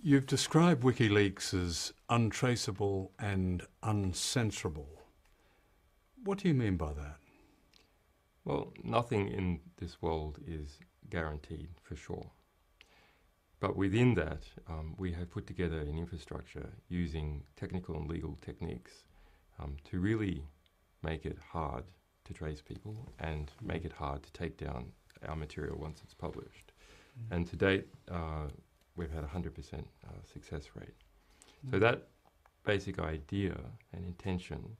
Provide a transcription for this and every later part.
You've described WikiLeaks as untraceable and uncensorable. What do you mean by that? Well, nothing in this world is guaranteed for sure. But within that, we have put together an infrastructure using technical and legal techniques to really make it hard to trace people and make it hard to take down our material once it's published. And to date, we've had a 100% success rate. So that basic idea and intention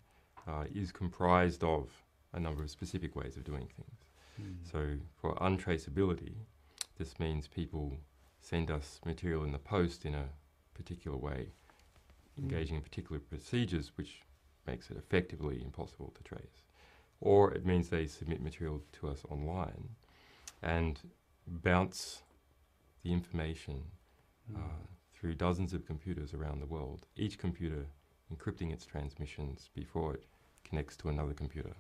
is comprised of a number of specific ways of doing things. So for untraceability, this means people send us material in the post in a particular way, engaging in particular procedures, which makes it effectively impossible to trace. Or it means they submit material to us online and bounce the information through dozens of computers around the world, each computer encrypting its transmissions before it connects to another computer.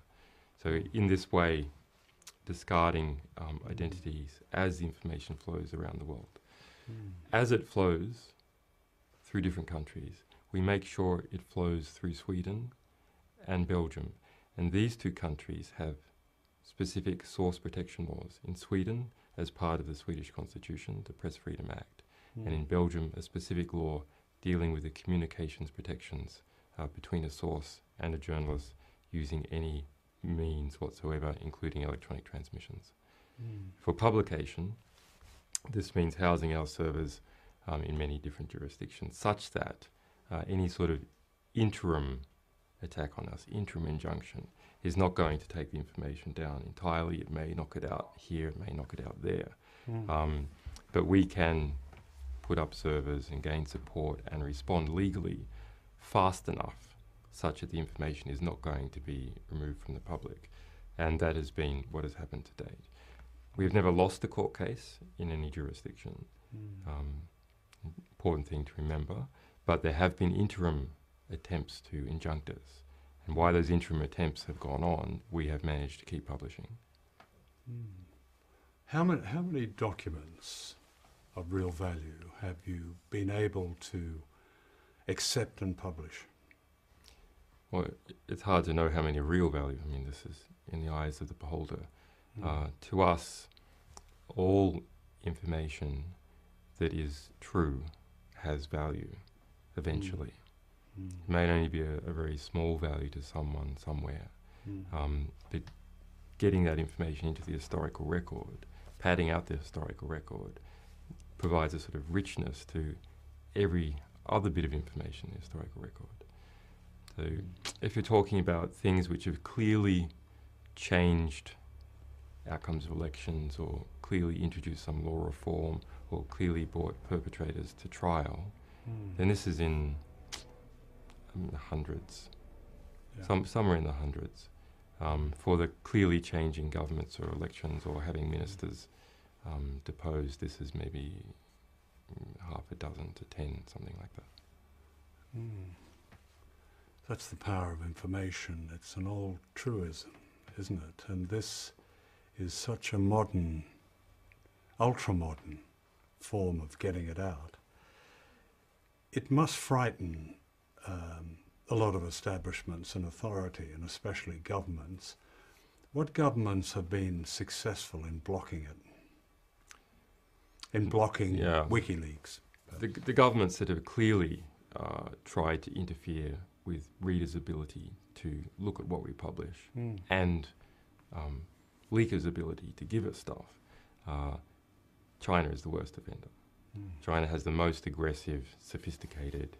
So in this way, discarding identities as the information flows around the world. As it flows through different countries, we make sure it flows through Sweden and Belgium. And these two countries have specific source protection laws. In Sweden, as part of the Swedish Constitution, the Press Freedom Act, and in Belgium, a specific law dealing with the communications protections between a source and a journalist using any means whatsoever, including electronic transmissions. For publication, this means housing our servers in many different jurisdictions, such that any sort of interim attack on us, interim injunction, is not going to take the information down entirely. It may knock it out here, it may knock it out there. But we can put up servers and gain support and respond legally fast enough such that the information is not going to be removed from the public. And that has been what has happened to date. We have never lost a court case in any jurisdiction. Important thing to remember. But there have been interim attempts to injunct us. And while those interim attempts have gone on, we have managed to keep publishing. How many documents of real value have you been able to accept and publish? Well, it's hard to know how many real value. I mean, this is in the eyes of the beholder. To us, all information that is true has value eventually. It may only be a very small value to someone somewhere, but getting that information into the historical record, padding out the historical record, provides a sort of richness to every other bit of information in the historical record. So if you're talking about things which have clearly changed outcomes of elections or clearly introduced some law reform or clearly brought perpetrators to trial, then this is in the hundreds, somewhere in the hundreds. For the clearly changing governments or elections or having ministers deposed, this is maybe half a dozen to 10, something like that. That's the power of information. It's an old truism, isn't it? And this is such a modern, ultra-modern form of getting it out. It must frighten a lot of establishments and authority, and especially governments. What governments have been successful in blocking it? In blocking WikiLeaks? The governments that have clearly tried to interfere with readers' ability to look at what we publish and leakers' ability to give us stuff, China is the worst offender. China has the most aggressive, sophisticated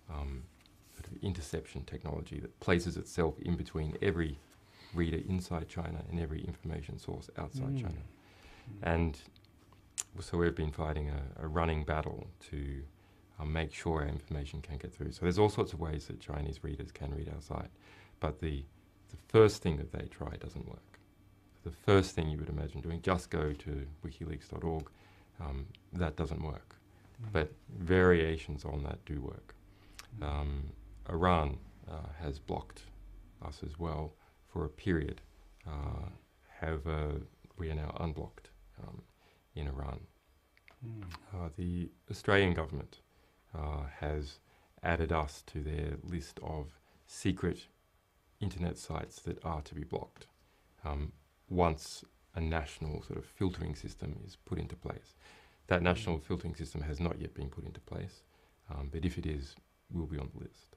sort of interception technology that places itself in between every reader inside China and every information source outside China. And so we've been fighting a running battle to make sure our information can get through. So there's all sorts of ways that Chinese readers can read our site, but the first thing that they try doesn't work. The first thing you would imagine doing, just go to wikileaks.org, that doesn't work. But variations on that do work. Iran has blocked us as well for a period. However, we are now unblocked in Iran. The Australian government has added us to their list of secret internet sites that are to be blocked once a national sort of filtering system is put into place. That national filtering system has not yet been put into place, but if it is, we'll be on the list.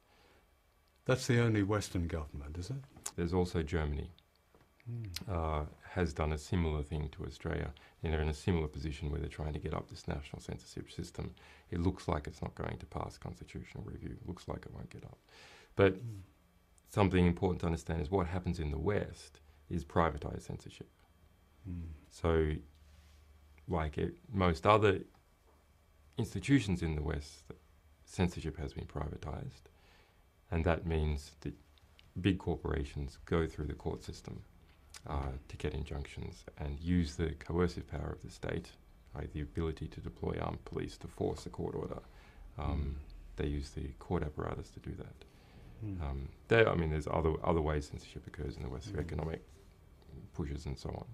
That's the only Western government, is it? There's also Germany. Has done a similar thing to Australia, and they're in a similar position where they're trying to get up this national censorship system. It looks like it's not going to pass constitutional review. It looks like it won't get up. But something important to understand is what happens in the West is privatized censorship. So, like most other institutions in the West, censorship has been privatized, and that means that big corporations go through the court system to get injunctions and use the coercive power of the state, the ability to deploy armed police to force a court order. They use the court apparatus to do that. There's other ways censorship occurs in the West through economic pushes and so on.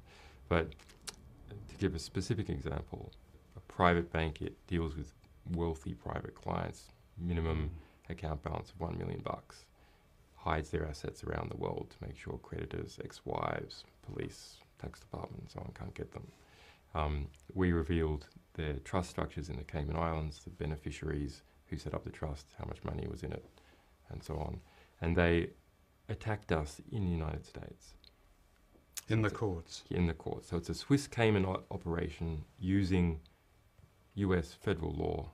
But to give a specific example, a private bank, it deals with wealthy private clients, minimum account balance of $1 million, hides their assets around the world to make sure creditors, ex-wives, police, tax department and so on can't get them. We revealed their trust structures in the Cayman Islands, the beneficiaries who set up the trust, how much money was in it, and so on. And they attacked us in the United States. In the courts? In the courts. So it's a Swiss Cayman operation using US federal law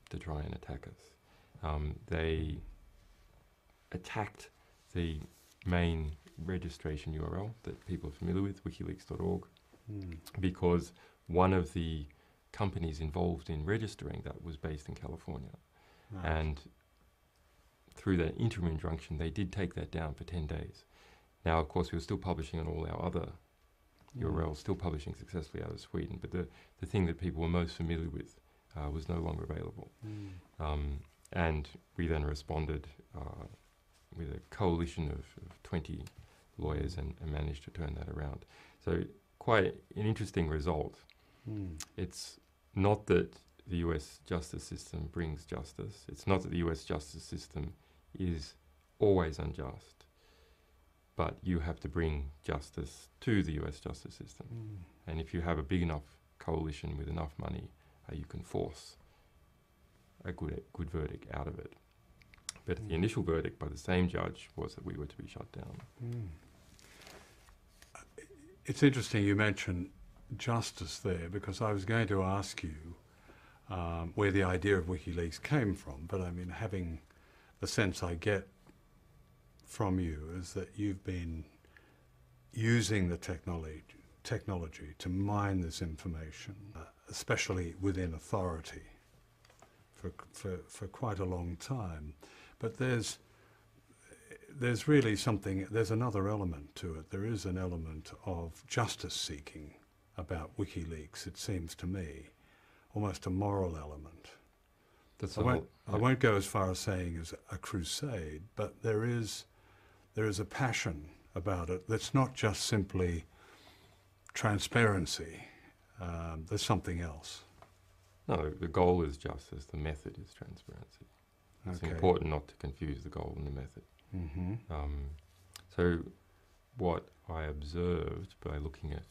to try and attack us. They attacked the main registration URL that people are familiar with, wikileaks.org, because one of the companies involved in registering that was based in California. Right. And through that interim injunction, they did take that down for 10 days. Now, of course, we were still publishing on all our other URLs, still publishing successfully out of Sweden, but the thing that people were most familiar with was no longer available. And we then responded with a coalition of 20 lawyers and managed to turn that around. So quite an interesting result. It's not that the US justice system brings justice. It's not that the US justice system is always unjust. But you have to bring justice to the US justice system. And if you have a big enough coalition with enough money, you can force a good verdict out of it. But the initial verdict by the same judge was that we were to be shut down. It's interesting you mentioned justice there, because I was going to ask you where the idea of WikiLeaks came from, but I mean, having the sense I get from you is that you've been using the technology to mine this information, especially within authority, for quite a long time. But there's really something, there's another element to it. There is an element of justice seeking about WikiLeaks, it seems to me, almost a moral element. I won't go as far as saying as a crusade, but there is a passion about it that's not just simply transparency. There's something else. No, the goal is justice, the method is transparency. It's important not to confuse the goal and the method. So what I observed by looking at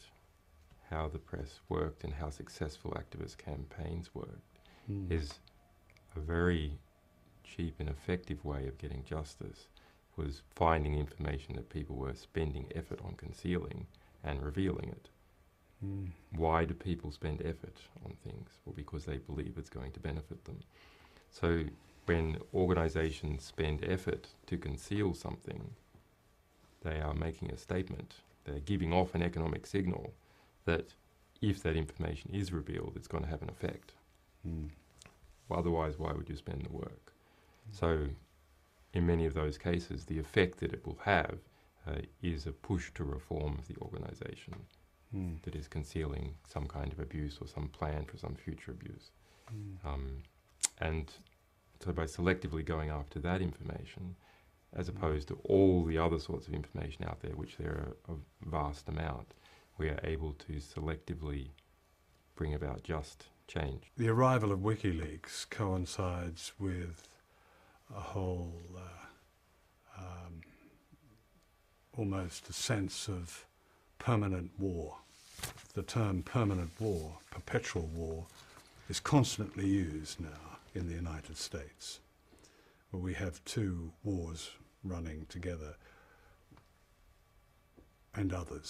how the press worked and how successful activist campaigns worked is a very cheap and effective way of getting justice was finding information that people were spending effort on concealing and revealing it. Why do people spend effort on things? Well, because they believe it's going to benefit them. So when organizations spend effort to conceal something, they are making a statement. They're giving off an economic signal that if that information is revealed, it's going to have an effect. Well, otherwise, why would you spend the work? So in many of those cases, the effect that it will have is a push to reform the organization that is concealing some kind of abuse or some plan for some future abuse. And so by selectively going after that information, as opposed to all the other sorts of information out there, which there are a vast amount, we are able to selectively bring about just change. The arrival of WikiLeaks coincides with a whole almost a sense of permanent war. The term permanent war, perpetual war, is constantly used now in the United States, where we have two wars running together, and other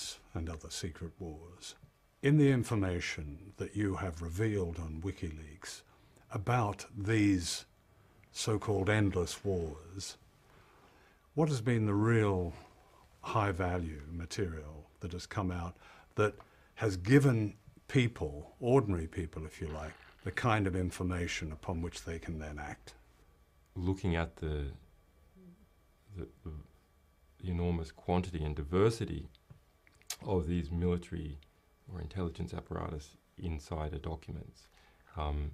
secret wars. In the information that you have revealed on WikiLeaks about these so-called endless wars, what has been the real high-value material that has come out that has given people, ordinary people if you like, the kind of information upon which they can then act? Looking at the enormous quantity and diversity of these military or intelligence apparatus insider documents,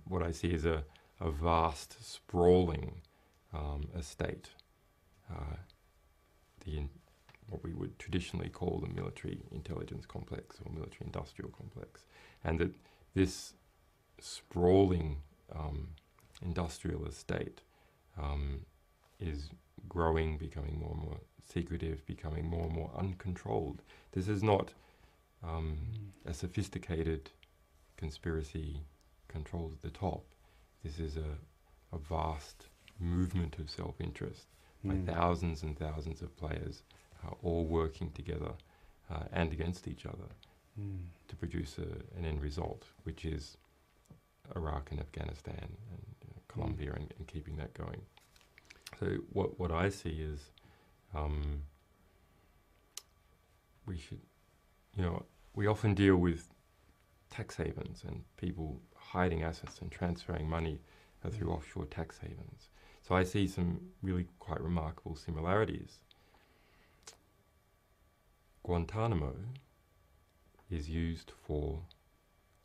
what I see is a vast, sprawling estate, what we would traditionally call the military intelligence complex or military industrial complex, and that this sprawling industrial estate is growing, becoming more and more secretive, becoming more and more uncontrolled. This is not a sophisticated conspiracy controlled at the top. This is a vast movement of self-interest by thousands and thousands of players all working together and against each other to produce an end result, which is Iraq and Afghanistan and Colombia and keeping that going. So what I see is we should, we often deal with tax havens and people hiding assets and transferring money through offshore tax havens. So I see some really quite remarkable similarities. Guantanamo is used for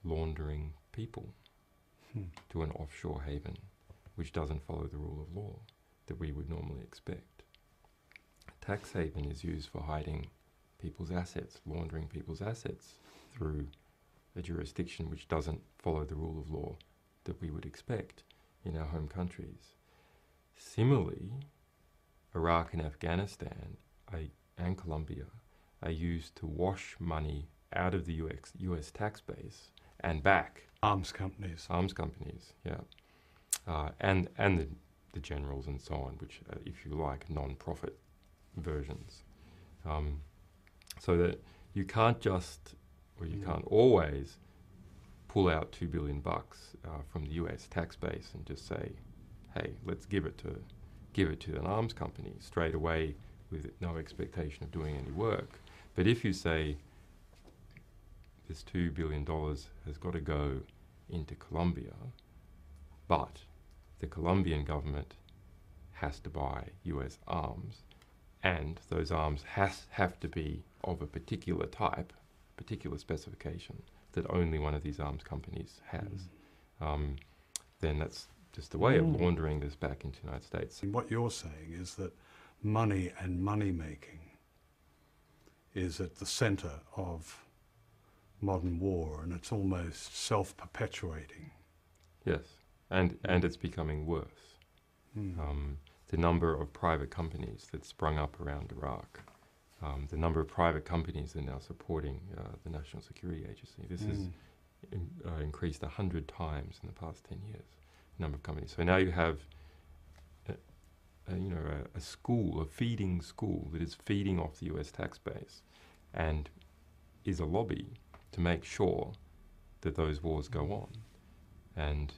laundering people to an offshore haven, which doesn't follow the rule of law that we would normally expect. A tax haven is used for hiding people's assets, laundering people's assets through a jurisdiction which doesn't follow the rule of law that we would expect in our home countries. Similarly, Iraq and Afghanistan and Colombia are used to wash money out of the US tax base and back. Arms companies. Arms companies, yeah. And the generals and so on, which, if you like, non-profit versions. So that you can't just, or you can't always pull out $2 billion from the US tax base and just say, hey, let's give it to an arms company straight away with no expectation of doing any work. But if you say this $2 billion has got to go into Colombia, but the Colombian government has to buy US arms, and those arms have to be of a particular type, particular specification that only one of these arms companies has, then that's just a way of laundering this back into the United States. And what you're saying is that money and money-making is at the center of modern war, and it's almost self-perpetuating. Yes, and it's becoming worse. The number of private companies that sprung up around Iraq, the number of private companies that are now supporting the National Security Agency, this has increased 100 times in the past 10 years, the number of companies. So now you have a school, a feeding school that is feeding off the US tax base and is a lobby to make sure that those wars go on. And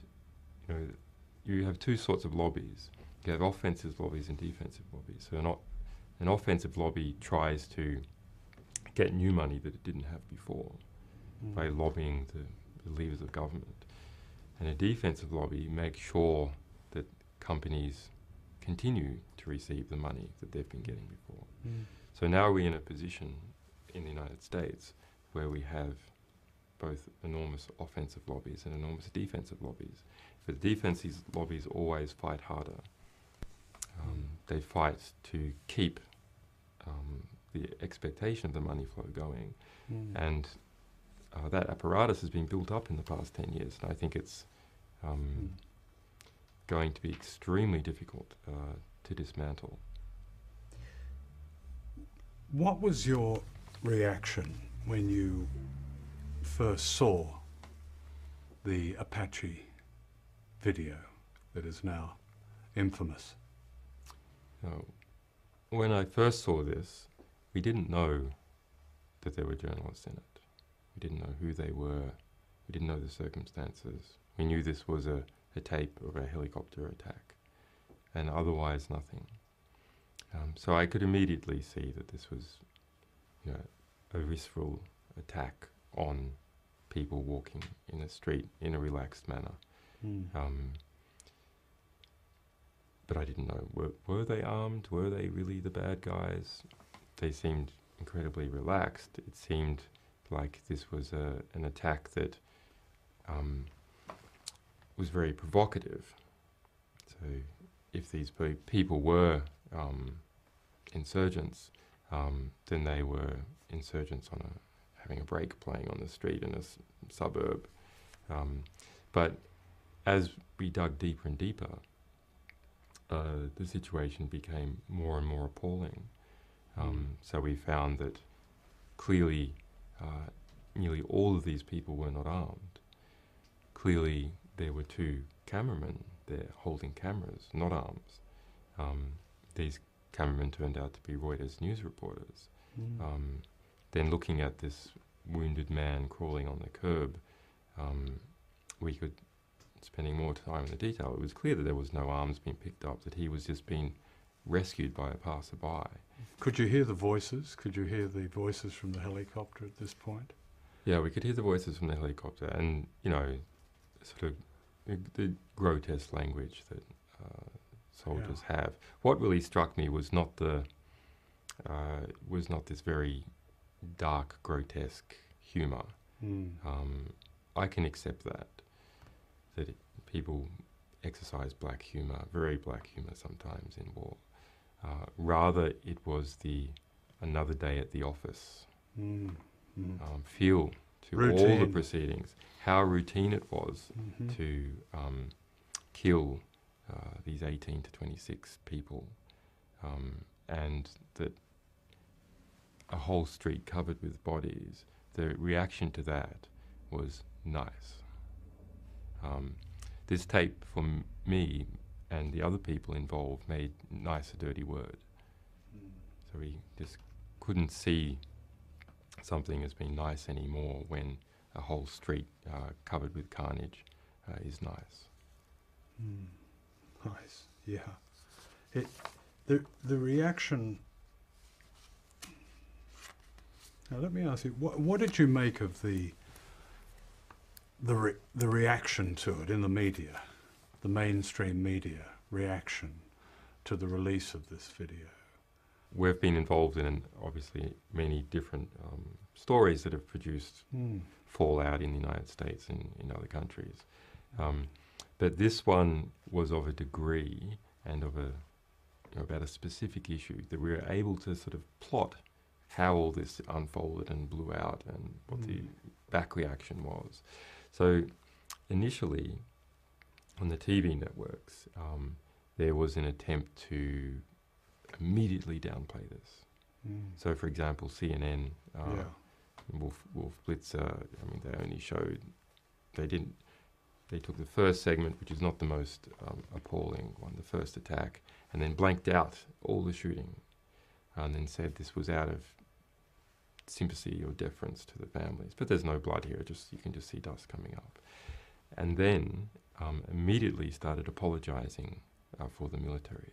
you have two sorts of lobbies. You have offensive lobbies and defensive lobbies. So an offensive lobby tries to get new money that it didn't have before by lobbying the levers of government. And a defensive lobby makes sure that companies continue to receive the money that they've been getting before. So now we're in a position in the United States where we have both enormous offensive lobbies and enormous defensive lobbies. But the defensive lobbies always fight harder. They fight to keep the expectation of the money flow going. And that apparatus has been built up in the past 10 years, and I think it's going to be extremely difficult to dismantle. What was your reaction when you first saw the Apache video that is now infamous? When I first saw this, we didn't know that there were journalists in it. We didn't know who they were. We didn't know the circumstances. We knew this was a tape of a helicopter attack, and otherwise nothing. So I could immediately see that this was, a visceral attack on people walking in a street in a relaxed manner. But I didn't know, were they armed? Were they really the bad guys? They seemed incredibly relaxed. It seemed like this was an attack that was very provocative. So if these people were insurgents, then they were insurgents having a break playing on the street in a suburb. But as we dug deeper and deeper, the situation became more and more appalling. So we found that clearly nearly all of these people were not armed. Clearly there were two cameramen there holding cameras, not arms. These cameramen turned out to be Reuters news reporters. Then looking at this wounded man crawling on the curb, we could, spending more time in the detail, it was clear that there was no arms being picked up, that he was just being rescued by a passerby. Could you hear the voices? Could you hear the voices from the helicopter at this point? Yeah, we could hear the voices from the helicopter, and sort of the grotesque language that soldiers have. What really struck me was not this very dark, grotesque humour. I can accept that people exercise black humour, very black humour sometimes in war. Rather, it was another day at the office feel to routine. All the proceedings, how routine it was to kill these 18 to 26 people, and that a whole street covered with bodies. The reaction to that was nice. This tape, for me and the other people involved, made nice a dirty word. So we just couldn't see something as being nice anymore when a whole street covered with carnage is nice. Nice, yeah. The reaction. Now let me ask you, what did you make of the reaction to it in the media, the mainstream media reaction to the release of this video? We've been involved in, obviously, many different stories that have produced fallout in the United States and in other countries. But this one was of a degree and of about a specific issue that we were able to sort of plot how all this unfolded and blew out and what the back reaction was. So initially, on the TV networks, there was an attempt to immediately downplay this. So, for example, CNN, Wolf Blitzer, they only showed, they took the first segment, which is not the most appalling one, the first attack, and then blanked out all the shooting, and then said this was out of sympathy or deference to the families. But there's no blood here, you can just see dust coming up. And then immediately started apologizing for the military,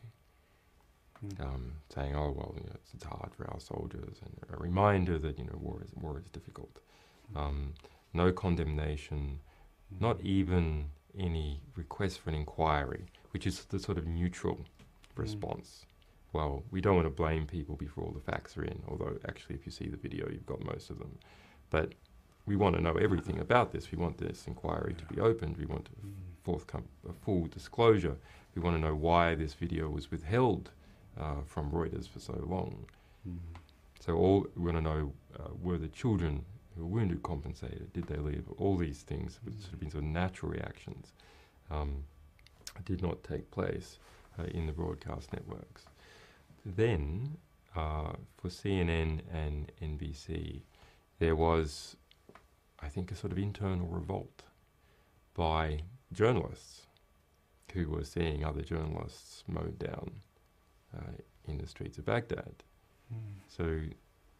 saying, oh, well, it's hard for our soldiers, and a reminder that, war is difficult. No condemnation, not even any request for an inquiry, which is the sort of neutral response. Well, we don't want to blame people before all the facts are in, although actually if you see the video, you've got most of them. But we want to know everything about this. We want this inquiry to be opened. We want a full disclosure. We want to know why this video was withheld from Reuters for so long. So we want to know, were the children who were wounded compensated? Did they leave? All these things, which have been sort of natural reactions, did not take place in the broadcast networks. Then, for CNN and NBC, there was, I think, a sort of internal revolt by journalists who were seeing other journalists mowed down in the streets of Baghdad. So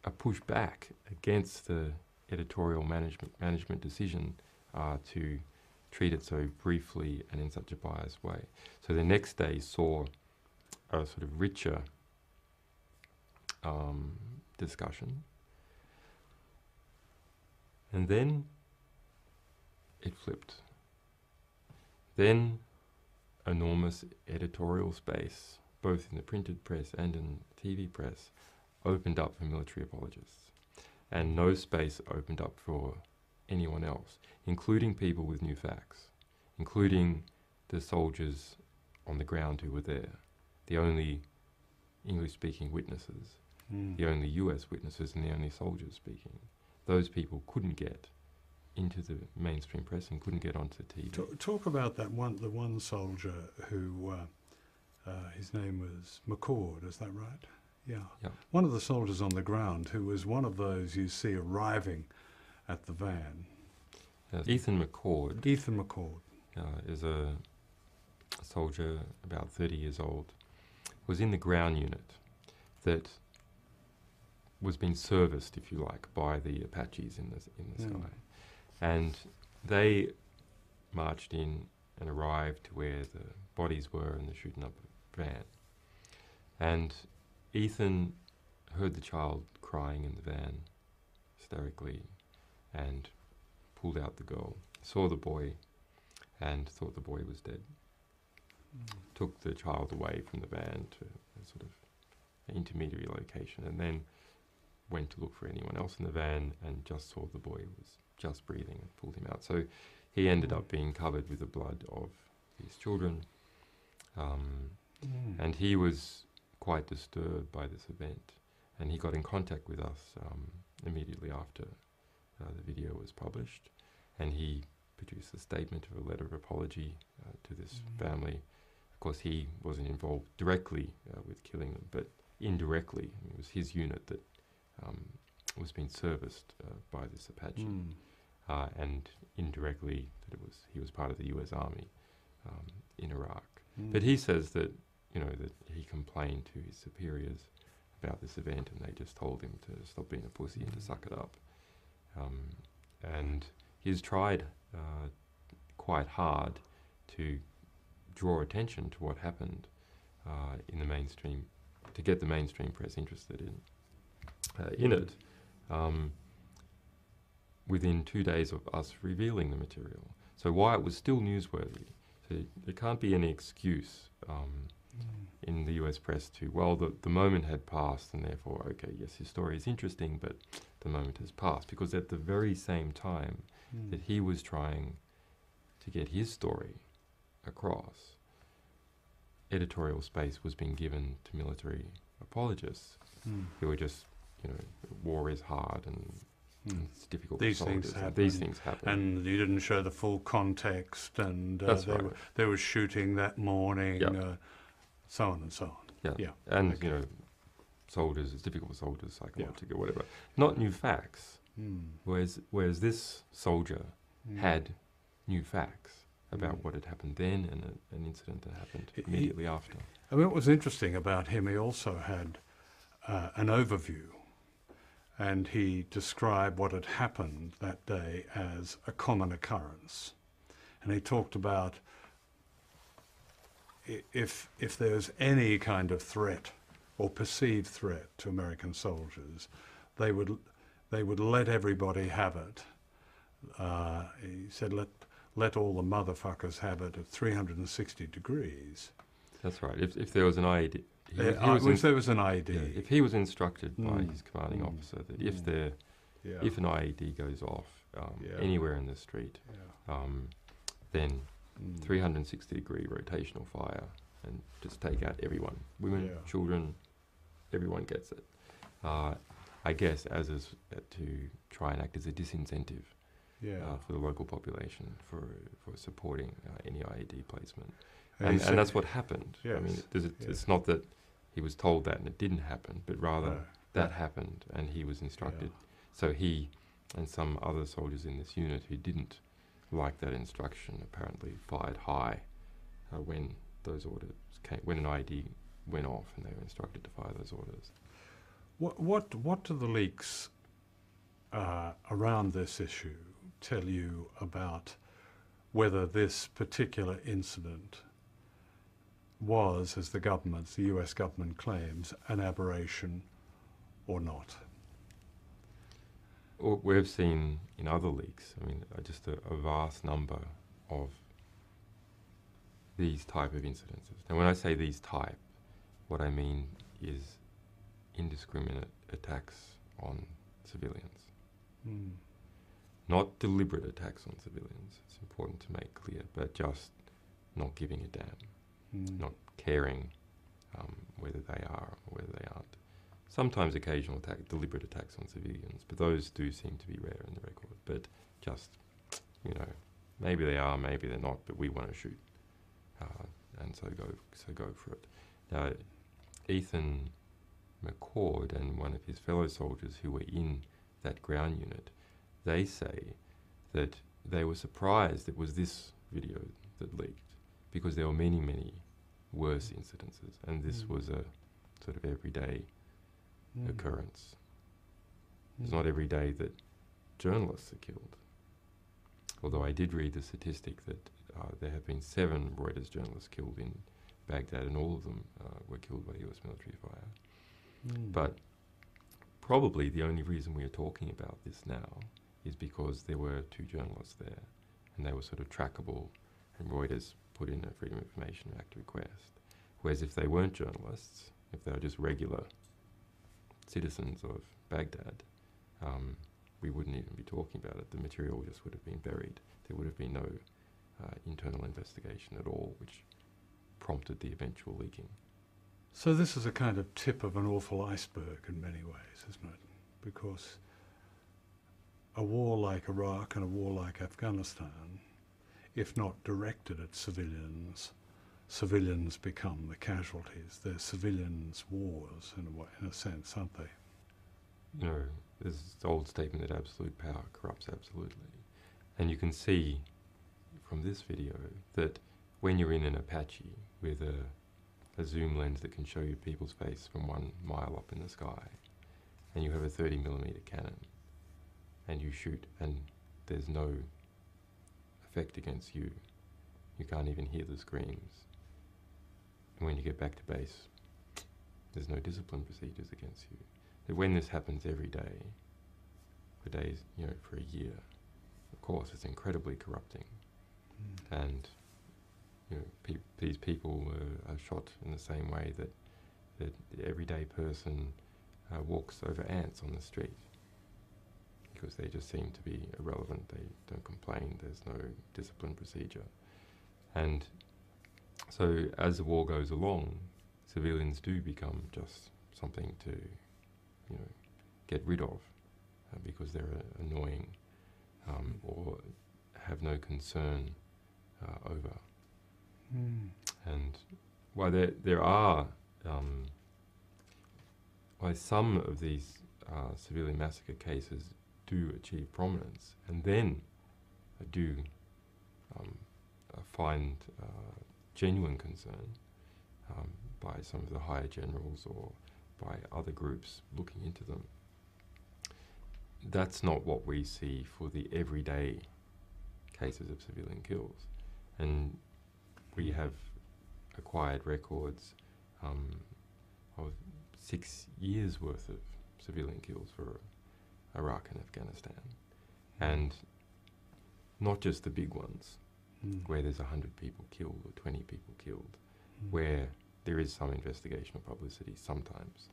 a pushback against the editorial management decision to treat it so briefly and in such a biased way. So the next day saw a sort of richer discussion. And then it flipped. Then enormous editorial space, both in the printed press and in TV press, opened up for military apologists. And no space opened up for anyone else, including people with new facts, including the soldiers on the ground who were there, the only English-speaking witnesses, the only US witnesses and the only soldiers speaking. Those people couldn't get into the mainstream press and couldn't get onto TV. Talk about the one soldier who, his name was McCord, is that right? Yeah. One of the soldiers on the ground who was one of those you see arriving at the van. Ethan McCord. Ethan McCord. Is a soldier about 30 years old, was in the ground unit that was being serviced, if you like, by the Apaches in the sky. And they marched in and arrived to where the bodies were in the shooting up van. And Ethan heard the child crying in the van hysterically and pulled out the girl, saw the boy and thought the boy was dead. Took the child away from the van to a sort of intermediary location and then went to look for anyone else in the van and just saw the boy was just breathing and pulled him out. So he ended up being covered with the blood of his children. And he was quite disturbed by this event. And he got in contact with us immediately after the video was published. And he produced a statement of a letter of apology to this family. Of course, he wasn't involved directly with killing them, but indirectly. I mean, it was his unit that was being serviced by this Apache, and indirectly that he was part of the U.S. Army in Iraq. But he says that that he complained to his superiors about this event, and they just told him to stop being a pussy and to suck it up. And he's tried quite hard to draw attention to what happened in the mainstream, to get the mainstream press interested in it. Within 2 days of us revealing the material. So why it was still newsworthy. So there can't be any excuse in the US press to, well, the moment had passed and therefore, okay, yes, his story is interesting, but the moment has passed. Because at the very same time that he was trying to get his story across, editorial space was being given to military apologists who were just, war is hard and it's difficult. These things happen. And you didn't show the full context, and they were shooting that morning, so on and so on. Yeah. And, soldiers, it's difficult for soldiers, psychologically, or whatever. Not new facts. Whereas this soldier had new facts about what had happened then and an incident that happened immediately after. I mean, what was interesting about him, he also had an overview, and he described what had happened that day as a common occurrence. And he talked about if there's any kind of threat or perceived threat to American soldiers, they would let everybody have it. He said, let all the motherfuckers have it at 360 degrees. That's right. If there was an IED, if there was an IED, if he was instructed by his commanding officer that if an IED goes off anywhere in the street, then 360-degree rotational fire and just take out everyone, women, children, everyone gets it. I guess, to try and act as a disincentive for the local population for supporting any IED placement. And that's what happened. Yes, I mean, it's not that he was told that and it didn't happen, but rather that happened and he was instructed. So he and some other soldiers in this unit who didn't like that instruction apparently fired high when those orders came, when an IED went off and they were instructed to fire those orders. What do the leaks around this issue tell you about whether this particular incident was, as the US government claims, an aberration or not? What we've seen in other leaks, I mean, just a vast number of these type of incidences. Now, when I say these type, what I mean is indiscriminate attacks on civilians. Not deliberate attacks on civilians, it's important to make clear, but just not giving a damn, not caring whether they are or whether they aren't. Sometimes occasional deliberate attacks on civilians, but those do seem to be rare in the record. But just, maybe they are, maybe they're not, but we want to shoot. And so go for it. Now, Ethan McCord and one of his fellow soldiers who were in that ground unit, they say that they were surprised it was this video that leaked, because there were many, many worse incidences, and this was a sort of everyday occurrence. It's not every day that journalists are killed. Although I did read the statistic that there have been 7 Reuters journalists killed in Baghdad, and all of them were killed by US military fire. But probably the only reason we are talking about this now is because there were 2 journalists there, and they were sort of trackable, and Reuters put in a Freedom of Information Act request. Whereas if they weren't journalists, if they were just regular citizens of Baghdad, we wouldn't even be talking about it. The material just would have been buried. There would have been no internal investigation at all, which prompted the eventual leaking. So this is a kind of tip of an awful iceberg in many ways, isn't it? Because a war like Iraq and a war like Afghanistan, if not directed at civilians, civilians become the casualties. They're civilians' wars in a sense, aren't they? There's this old statement that absolute power corrupts absolutely. And you can see from this video that when you're in an Apache with a zoom lens that can show you people's face from 1 mile up in the sky, and you have a 30mm cannon, and you shoot, and there's no effect against you, you can't even hear the screams. And when you get back to base, there's no discipline procedures against you. That when this happens every day, for days, for a year, of course, it's incredibly corrupting. And these people are shot in the same way that the everyday person walks over ants on the street, because they just seem to be irrelevant. They don't complain. There's no discipline procedure. And so as the war goes along, civilians do become just something to get rid of, because they're annoying or have no concern over. And while there are while some of these civilian massacre cases do achieve prominence, and then do find genuine concern by some of the higher generals or by other groups looking into them, that's not what we see for the everyday cases of civilian kills. And we have acquired records of 6 years worth of civilian kills for Iraq and Afghanistan. And not just the big ones, where there's 100 people killed or 20 people killed, where there is some investigation or publicity sometimes,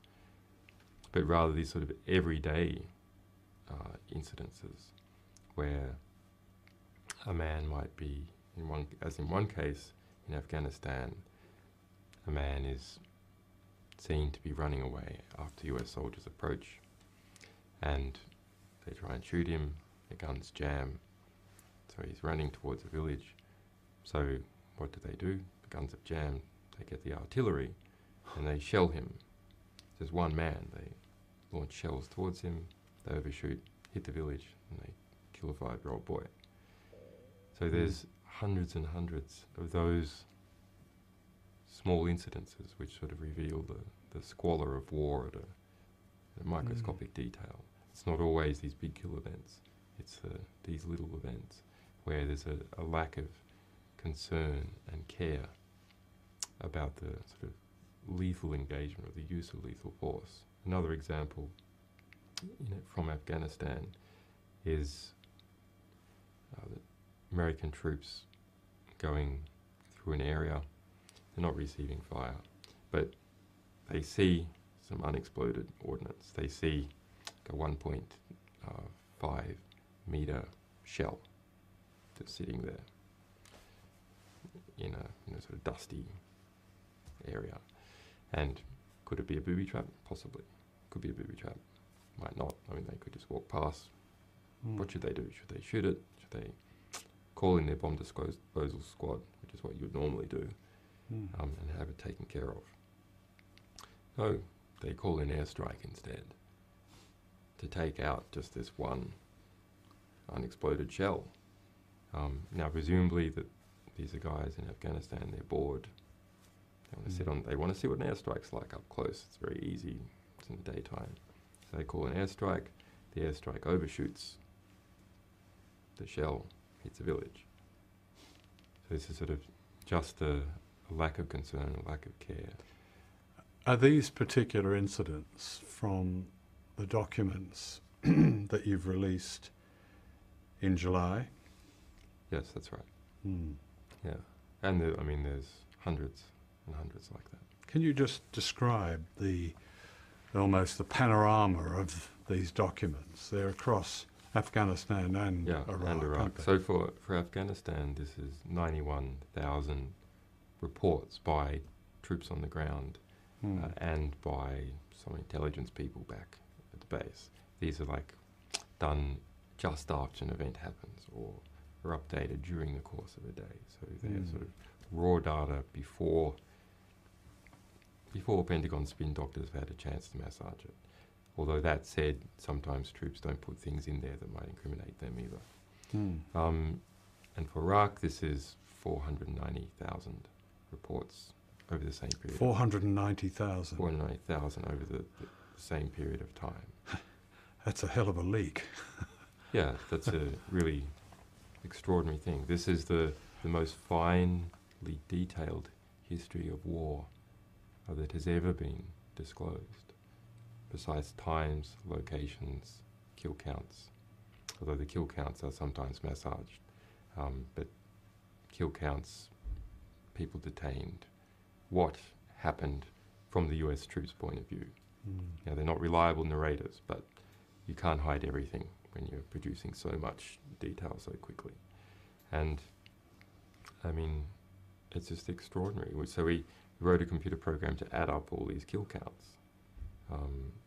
but rather these sort of everyday incidences where a man might be, as in one case in Afghanistan, a man is seen to be running away after US soldiers approach, and they try and shoot him. The guns jam, so he's running towards a village. So what do? The guns have jammed. They get the artillery, and they shell him. Just one man. They launch shells towards him. They overshoot, hit the village, and they kill a 5-year-old boy. So there's hundreds and hundreds of those small incidences which sort of reveal the squalor of war at a microscopic detail. It's not always these big kill events. It's these little events where there's a lack of concern and care about the sort of lethal engagement or the use of lethal force. Another example from Afghanistan is the American troops going through an area. They're not receiving fire, but they see some unexploded ordnance. They see a 1.5 meter shell just sitting there in a sort of dusty area. And could it be a booby trap? Possibly. Could be a booby trap. Might not. I mean, they could just walk past. What should they do? Should they shoot it? Should they call in their bomb disposal squad, which is what you would normally do, and have it taken care of? No, they call in airstrike instead to take out just this one unexploded shell. Now, presumably, that these are guys in Afghanistan. They're bored. They want to sit on. They want to see what an airstrike's like up close. It's very easy. It's in the daytime. So they call an airstrike. The airstrike overshoots. The shell hits a village. So this is sort of just a lack of concern, a lack of care. Are these particular incidents from the documents that you've released in July? Yes, that's right. Yeah, and there's hundreds and hundreds like that. Can you just describe almost the panorama of these documents? They're across Afghanistan and Iraq. And Iraq. So for Afghanistan, this is 91,000 reports by troops on the ground and by some intelligence people back at the base. These are done just after an event happens or are updated during the course of a day. So they're sort of raw data before Pentagon spin doctors have had a chance to massage it. Although that said, sometimes troops don't put things in there that might incriminate them either. And for Iraq, this is 490,000 reports over the same period. 490,000? 490,000 over the same period of time. That's a hell of a leak. Yeah, that's a really extraordinary thing. This is the most finely detailed history of war that has ever been disclosed. Precise times, locations, kill counts. Although the kill counts are sometimes massaged, but kill counts, people detained, what happened from the US troops' point of view. Now, they're not reliable narrators, but you can't hide everything when you're producing so much detail so quickly. And it's just extraordinary. So we wrote a computer program to add up all these kill counts.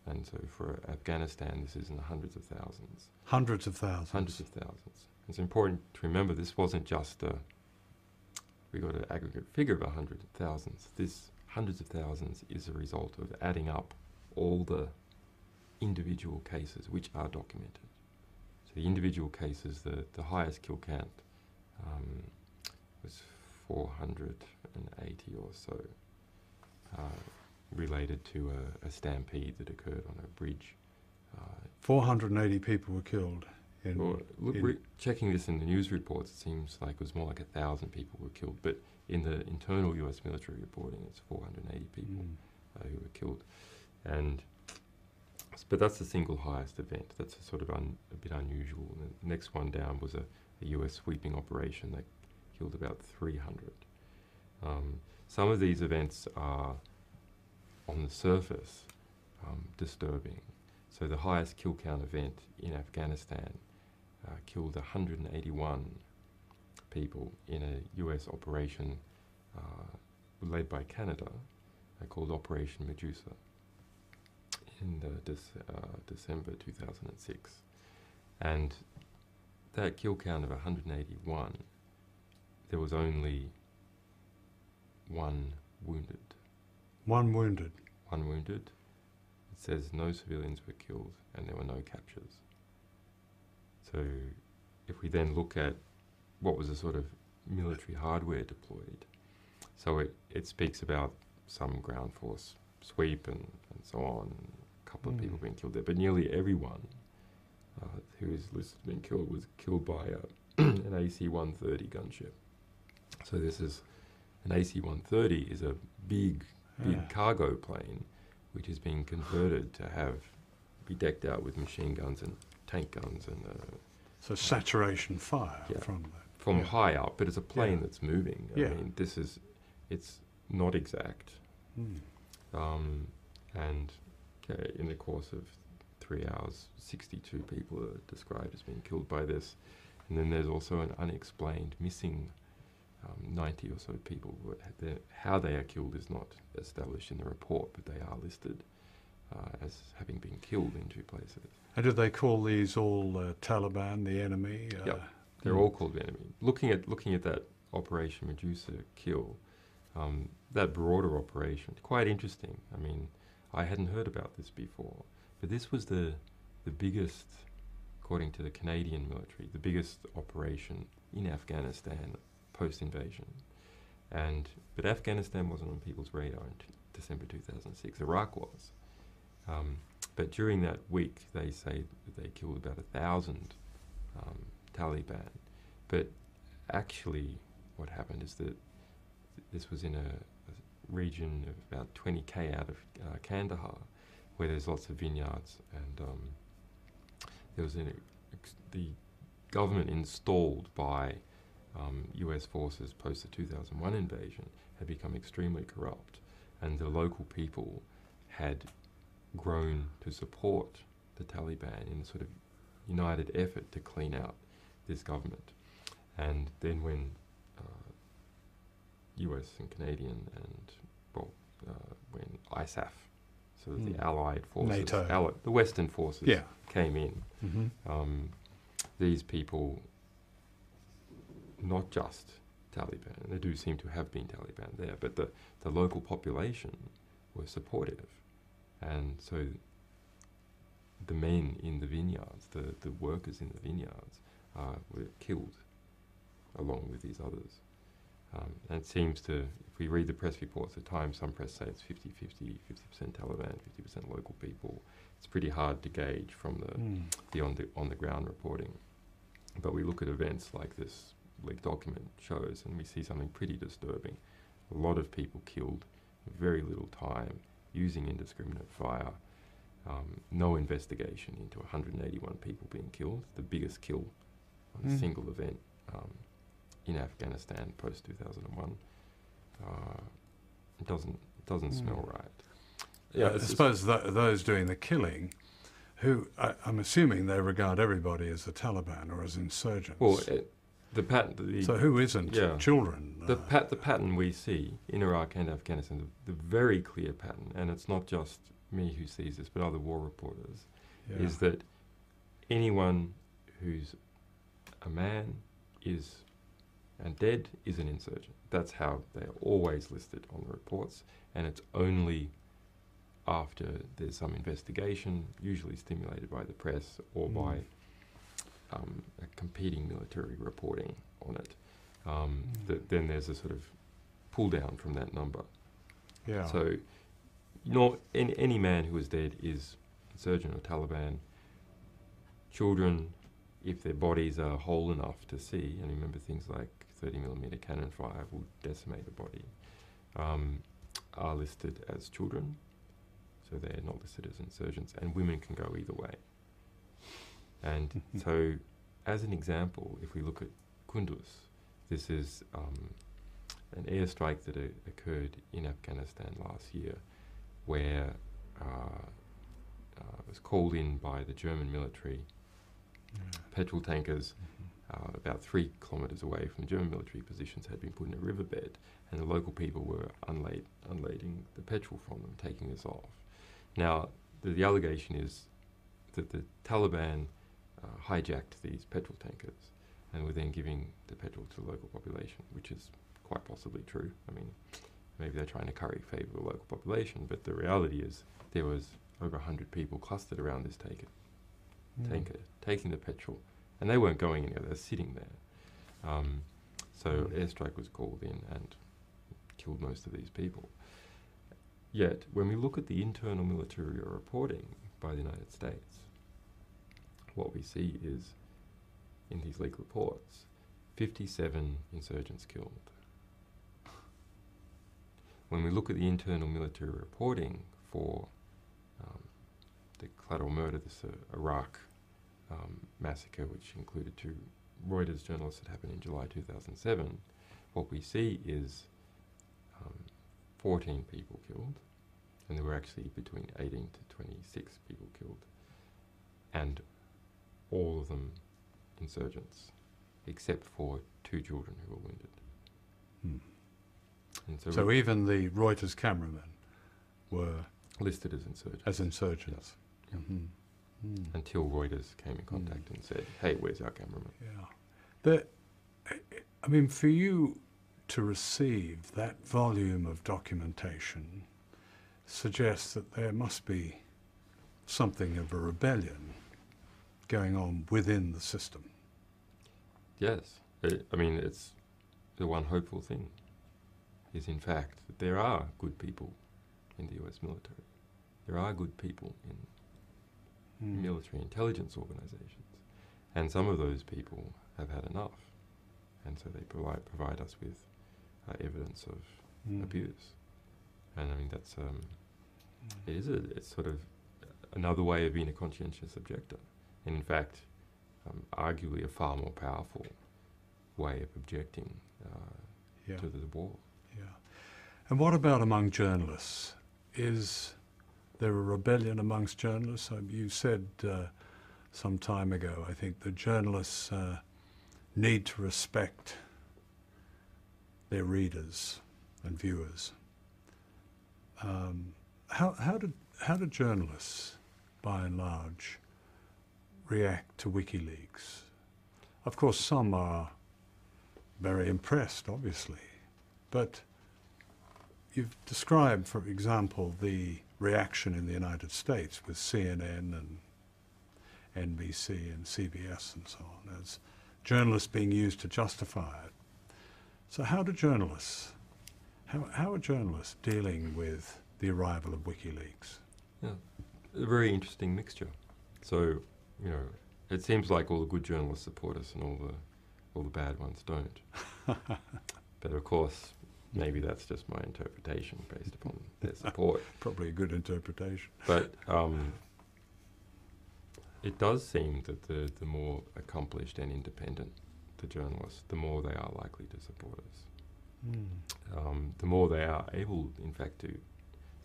And so for Afghanistan, this is in the hundreds of thousands. Hundreds of thousands? Hundreds of thousands. It's important to remember this wasn't just we got an aggregate figure of 100,000. This hundreds of thousands is a result of adding up all the individual cases which are documented. So the individual cases, the highest kill count was 480 or so, related to a stampede that occurred on a bridge. 480 people were killed. Checking this in the news reports, it seems like it was more like 1,000 people were killed, but in the internal US military reporting, it's 480 people who were killed. But that's the single highest event. That's a sort of a bit unusual. And the next one down was a US sweeping operation that killed about 300. Some of these events are, on the surface, disturbing. So the highest kill count event in Afghanistan killed 181 people in a US operation led by Canada called Operation Medusa. in December 2006, and that kill count of 181, there was only one wounded. One wounded. One wounded. It says no civilians were killed and there were no captures. So if we then look at what was the sort of military hardware deployed, so it speaks about some ground force sweep and so on, a couple of people being killed there, but nearly everyone who is listed to being killed was killed by an AC-130 gunship. So this is, an AC-130 is a big cargo plane which is being converted to be decked out with machine guns and tank guns and so saturation fire from that. From high up, but it's a plane that's moving. I mean, it's not exact. And in the course of 3 hours, 62 people are described as being killed by this. And then there's also an unexplained missing 90 or so people. How they are killed is not established in the report, but they are listed as having been killed in 2 places. And did they call these all Taliban, the enemy? Yep, they're all called the enemy. Looking at that Operation Medusa kill, that broader operation, quite interesting. I mean, I hadn't heard about this before, but this was the biggest, according to the Canadian military, the biggest operation in Afghanistan post-invasion. But Afghanistan wasn't on people's radar in December 2006. Iraq was. But during that week, they say that they killed about 1,000 Taliban. But actually, what happened is that this was in a region of about 20k out of Kandahar, where there's lots of vineyards, and there was the government installed by US forces post the 2001 invasion had become extremely corrupt, and the local people had grown to support the Taliban in a sort of united effort to clean out this government. And then when US and Canadian and, when ISAF, so the Allied forces, NATO. The Western forces came in, these people, not just Taliban, there do seem to have been Taliban there, but the local population were supportive. And so the men in the vineyards, the workers in the vineyards, were killed along with these others. And it seems to, if we read the press reports at times, some press say it's 50-50, 50% Taliban, 50% local people. It's pretty hard to gauge from the on-the-ground reporting. But we look at events like this leaked document shows, and we see something pretty disturbing. A lot of people killed, very little time, using indiscriminate fire, no investigation into 181 people being killed, the biggest kill on a single event in Afghanistan post 2001. It doesn't smell right. Yeah, I suppose those doing the killing, who I'm assuming they regard everybody as the Taliban or as insurgents. Well, the pattern. So who isn't? Children. The pattern we see in Iraq and Afghanistan, the very clear pattern, and it's not just me who sees this, but other war reporters, is that anyone who's a man and dead is an insurgent. That's how they're always listed on the reports, and it's only after there's some investigation, usually stimulated by the press or by a competing military reporting on it, that then there's a sort of pull down from that number. Yeah. So, any man who is dead is insurgent or Taliban. Children, if their bodies are whole enough to see, and remember things like 30mm cannon fire will decimate a body, are listed as children, so they're not listed as insurgents, and women can go either way. And so, as an example, if we look at Kunduz, this is an airstrike that occurred in Afghanistan last year, where it was called in by the German military. Petrol tankers about 3 kilometres away from German military positions had been put in a riverbed, and the local people were unlading the petrol from them, taking this off. Now, the allegation is that the Taliban hijacked these petrol tankers and were then giving the petrol to the local population, which is quite possibly true. I mean, maybe they're trying to curry favour with the local population, but the reality is there was over 100 people clustered around this tanker taking the petrol, and they weren't going anywhere, they were sitting there. So airstrike was called in and killed most of these people. Yet, when we look at the internal military reporting by the United States, what we see is, in these leaked reports, 57 insurgents killed. When we look at the internal military reporting for the collateral murder, this Iraq massacre, which included 2 Reuters journalists that happened in July 2007, what we see is 14 people killed, and there were actually between 18 to 26 people killed, and all of them insurgents, except for 2 children who were wounded. And so even the Reuters cameramen were listed as insurgents. Yeah. Until Reuters came in contact and said, hey, where's our cameraman? Yeah. I mean, for you to receive that volume of documentation suggests that there must be something of a rebellion going on within the system. Yes. I mean, it's the one hopeful thing is, in fact, that there are good people in the US military. There are good people in military intelligence organizations. And some of those people have had enough. And so they provide us with evidence of abuse. And I mean, that's, it's sort of another way of being a conscientious objector. And in fact, arguably a far more powerful way of objecting to the war. Yeah. And what about among journalists? Is there a rebellion amongst journalists? You said some time ago, I think, that journalists need to respect their readers and viewers. How do journalists, by and large, react to WikiLeaks? Of course, some are very impressed, obviously, but you've described, for example, the reaction in the United States with CNN and NBC and CBS and so on, as journalists being used to justify it. So how are journalists dealing with the arrival of WikiLeaks? Yeah, a very interesting mixture. So, it seems like all the good journalists support us and all the bad ones don't. But of course, maybe that's just my interpretation based upon their support. Probably a good interpretation. But it does seem that the more accomplished and independent the journalists, the more they are likely to support us. The more they are able, in fact, the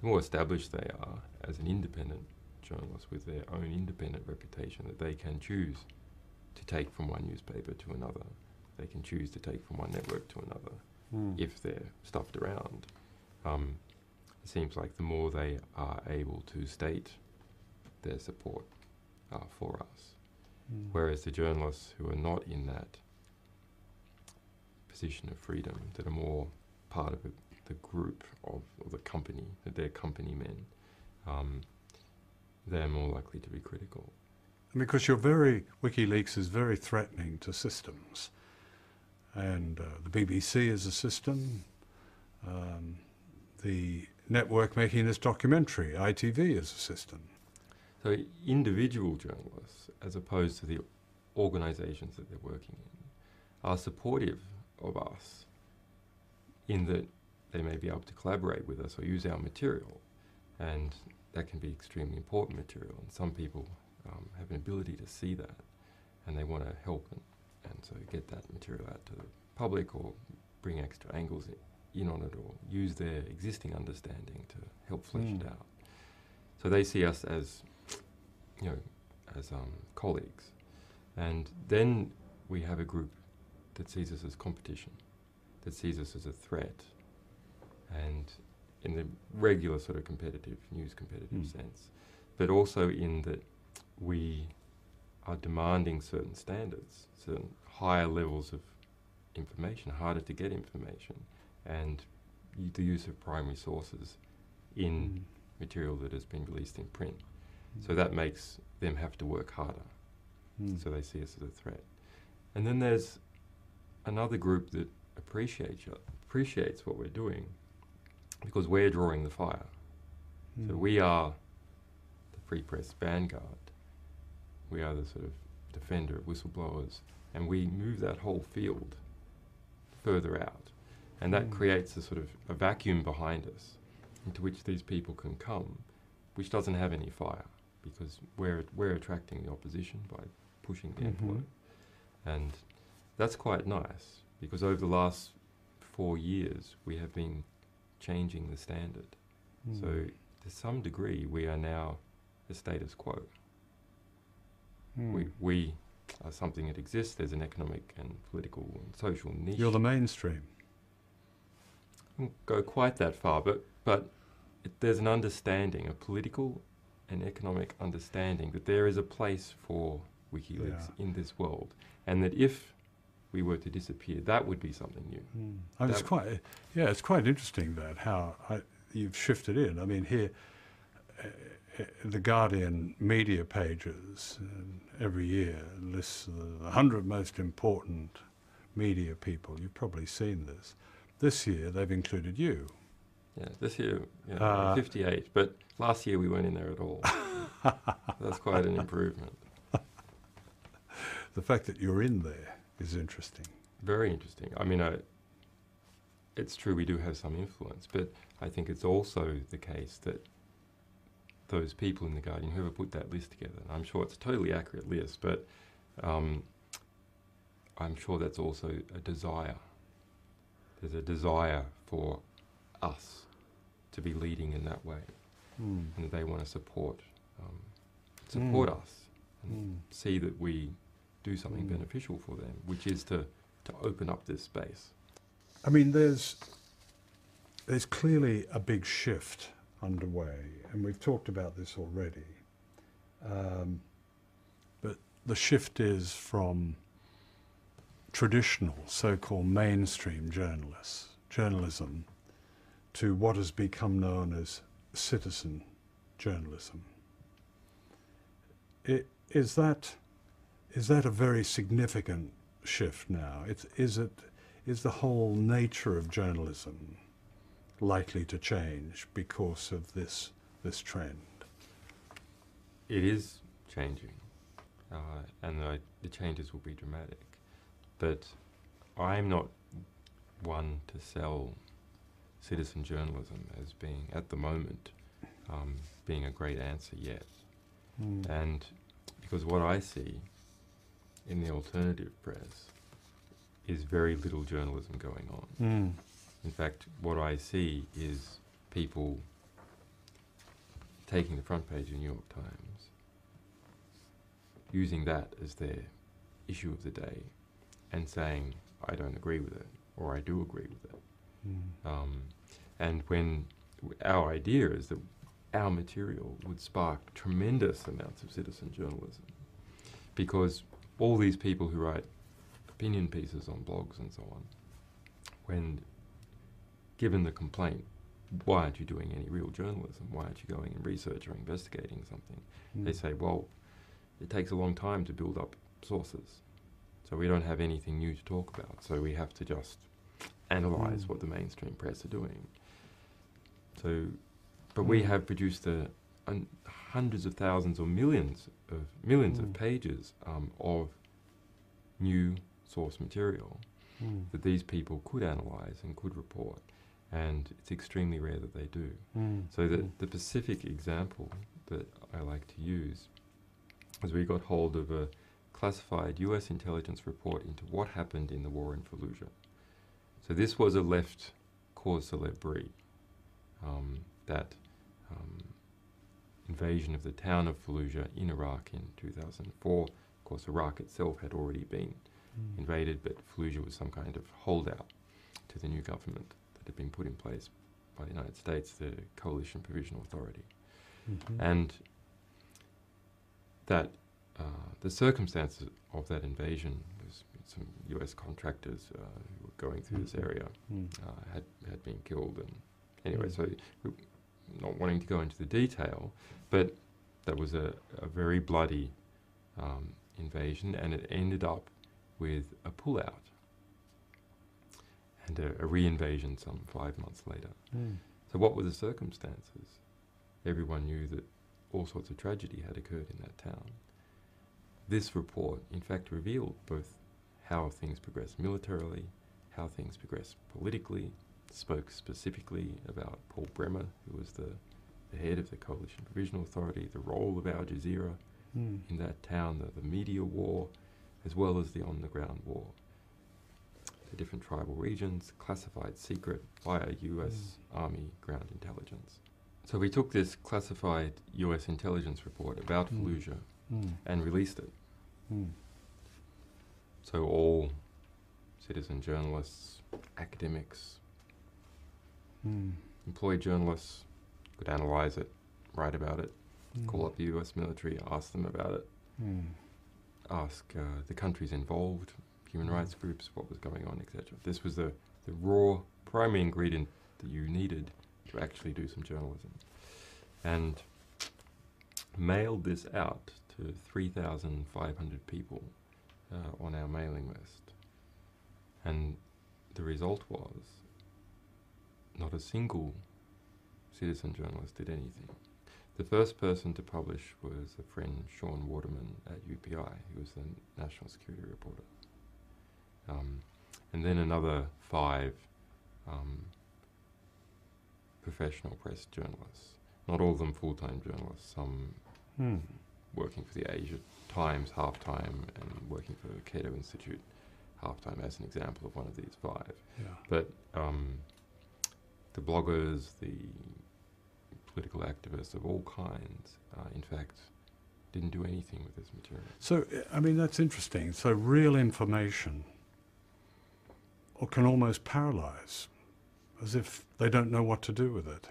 more established they are as an independent journalist with their own independent reputation, that they can choose to take from one newspaper to another. They can choose to take from one network to another if they're stuffed around. It seems like the more they are able to state their support for us, whereas the journalists who are not in that position of freedom, that are more part of the group of the company, that they're company men, they're more likely to be critical. Because WikiLeaks is very threatening to systems. And the BBC is a system. The network making this documentary, ITV, is a system. So individual journalists, as opposed to the organizations that they're working in, are supportive of us in that they may be able to collaborate with us or use our material. And that can be extremely important material. And some people have an ability to see that, and they want to help and so get that material out to the public, or bring extra angles in on it, or use their existing understanding to help flesh it out. So they see us as, as colleagues. And then we have a group that sees us as competition, that sees us as a threat. And in the regular sort of competitive sense, but also in that we are demanding certain standards, certain higher levels of information, harder to get information, and the use of primary sources in material that has been released in print. So that makes them have to work harder. So they see us as a threat. And then there's another group that appreciates what we're doing because we're drawing the fire. So we are the free press vanguard. We are the sort of defender of whistleblowers, and we move that whole field further out. And that creates a sort of a vacuum behind us into which these people can come, which doesn't have any fire, because we're attracting the opposition by pushing the envelope. And that's quite nice, because over the last 4 years, we have been changing the standard. So to some degree, we are now the status quo. We are something that exists. There's an economic and political and social niche. You're the mainstream. I won't go quite that far, but there's an understanding, a political and economic understanding that there is a place for WikiLeaks in this world, and that if we were to disappear, that would be something new. It's quite interesting that how you've shifted in. I mean, here, the Guardian media pages every year lists the 100 most important media people. You've probably seen this. This year, they've included you. Yeah, this year, 58, but last year we weren't in there at all. That's quite an improvement. The fact that you're in there is interesting. Very interesting. I mean, it's true we do have some influence, but I think it's also the case that those people in The Guardian, whoever put that list together, and I'm sure it's a totally accurate list, but I'm sure that's also a desire. There's a desire for us to be leading in that way, and that they want to support us and see that we do something beneficial for them, which is to open up this space. I mean, there's clearly a big shift underway, and we've talked about this already. But the shift is from traditional, so-called mainstream journalism, to what has become known as citizen journalism. Is that a very significant shift now? Is the whole nature of journalism likely to change because of this trend? It is changing, and the changes will be dramatic. But I'm not one to sell citizen journalism as being, at the moment, being a great answer yet. And because what I see in the alternative press is very little journalism going on. In fact, what I see is people taking the front page of the New York Times, using that as their issue of the day, and saying, I don't agree with it, or I do agree with it. And when our idea is that our material would spark tremendous amounts of citizen journalism, because all these people who write opinion pieces on blogs and so on, when given the complaint, why aren't you doing any real journalism? Why aren't you going and research or investigating something? They say, well, it takes a long time to build up sources, so we don't have anything new to talk about, so we have to just analyse what the mainstream press are doing. So, but we have produced hundreds of thousands or millions of pages of new source material that these people could analyse and could report, and it's extremely rare that they do. So the specific example that I like to use is we got hold of a classified US intelligence report into what happened in the war in Fallujah. So this was a left cause célèbre, that invasion of the town of Fallujah in Iraq in 2004. Of course, Iraq itself had already been invaded, but Fallujah was some kind of holdout to the new government that had been put in place by the United States, the Coalition Provisional Authority. And that the circumstances of that invasion was some US contractors who were going through this area had been killed, and anyway, so not wanting to go into the detail, but that was a very bloody invasion, and it ended up with a pullout and a re-invasion some 5 months later. So what were the circumstances? Everyone knew that all sorts of tragedy had occurred in that town. This report, in fact, revealed both how things progressed militarily, how things progressed politically, spoke specifically about Paul Bremer, who was the head of the Coalition Provisional Authority, the role of Al Jazeera in that town, the media war, as well as the on-the-ground war. The different tribal regions, classified secret via US Army ground intelligence. So we took this classified US intelligence report about Fallujah and released it. So all citizen journalists, academics, employed journalists could analyze it, write about it, call up the US military, ask them about it, ask the countries involved, human rights groups, what was going on, etc. This was the raw primary ingredient that you needed to actually do some journalism. And mailed this out to 3,500 people on our mailing list. And the result was not a single citizen journalist did anything. The first person to publish was a friend, Sean Waterman at UPI. He was the national security reporter. And then another 5 professional press journalists. Not all of them full-time journalists, some working for the Asia Times half-time and working for the Cato Institute half-time as an example of one of these 5. Yeah. But the bloggers, the political activists of all kinds, in fact, didn't do anything with this material. So, I mean, that's interesting. So real information can almost paralyze, as if they don't know what to do with it.